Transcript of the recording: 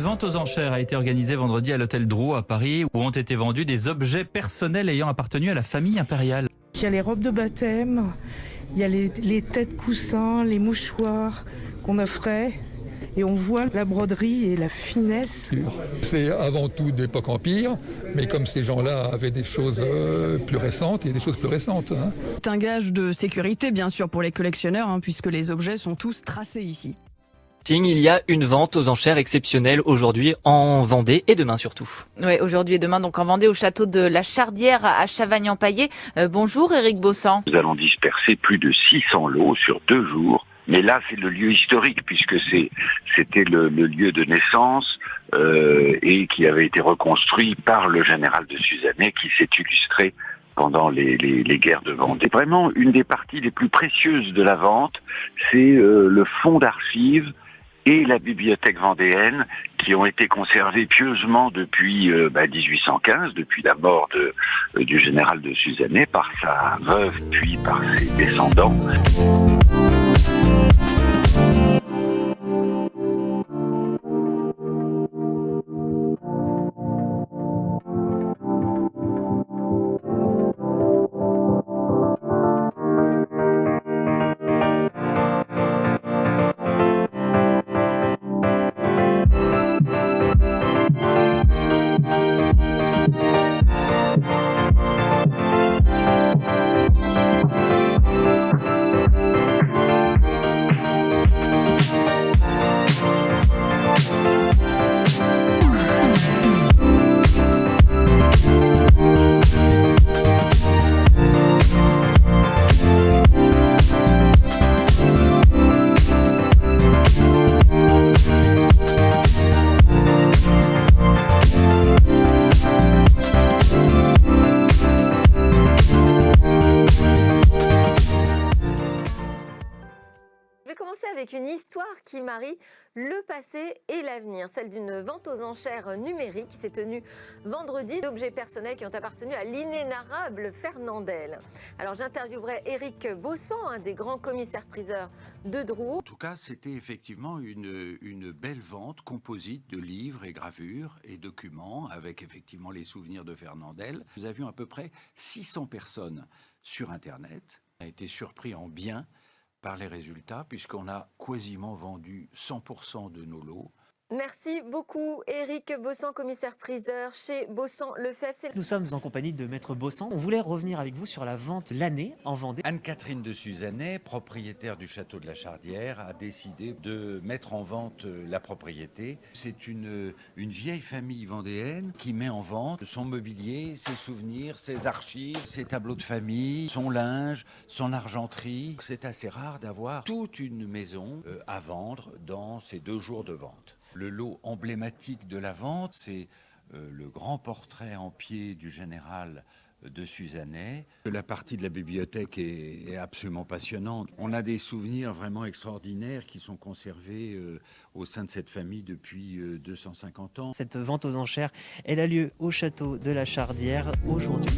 vente aux enchères a été organisée vendredi à l'hôtel Drouot à Paris, où ont été vendus des objets personnels ayant appartenu à la famille impériale. Il y a les robes de baptême, il y a les têtes coussins, les mouchoirs qu'on offrait. Et on voit la broderie et la finesse. C'est avant tout d'époque empire, mais comme ces gens-là avaient des choses plus récentes, il y a des choses plus récentes. C'est un gage de sécurité, bien sûr, pour les collectionneurs, puisque les objets sont tous tracés ici. Il y a une vente aux enchères exceptionnelle aujourd'hui en Vendée et demain surtout. Oui, aujourd'hui et demain donc en Vendée au château de la Chardière à Chavagnes-en-Paillé. Bonjour Éric Bossan. Nous allons disperser plus de 600 lots sur 2 jours. Mais là, c'est le lieu historique puisque c'était le lieu de naissance et qui avait été reconstruit par le général de Suzannet qui s'est illustré pendant les guerres de Vendée. Vraiment, une des parties les plus précieuses de la vente, c'est le fonds d'archives et la bibliothèque vendéenne qui ont été conservés pieusement depuis 1815, depuis la mort du général de Suzannet par sa veuve puis par ses descendants. Avec une histoire qui marie le passé et l'avenir, celle d'une vente aux enchères numérique qui s'est tenue vendredi d'objets personnels qui ont appartenu à l'inénarrable Fernandel. Alors j'interviewerai Éric Bossan, un des grands commissaires-priseurs de Drouot. En tout cas, c'était effectivement une belle vente composite de livres et gravures et documents avec effectivement les souvenirs de Fernandel. Nous avions à peu près 600 personnes sur Internet. On a été surpris en bien par les résultats, puisqu'on a quasiment vendu 100% de nos lots. Merci beaucoup Éric Bossan, commissaire-priseur chez Bossan Lefebvre. Nous sommes en compagnie de Maître Bossan. On voulait revenir avec vous sur la vente l'année en Vendée. Anne-Catherine de Suzannet, propriétaire du château de la Chardière, a décidé de mettre en vente la propriété. C'est une vieille famille vendéenne qui met en vente son mobilier, ses souvenirs, ses archives, ses tableaux de famille, son linge, son argenterie. C'est assez rare d'avoir toute une maison à vendre dans ces 2 jours de vente. Le lot emblématique de la vente, c'est le grand portrait en pied du général de Suzannet. La partie de la bibliothèque est absolument passionnante. On a des souvenirs vraiment extraordinaires qui sont conservés au sein de cette famille depuis 250 ans. Cette vente aux enchères, elle a lieu au château de la Chardière aujourd'hui.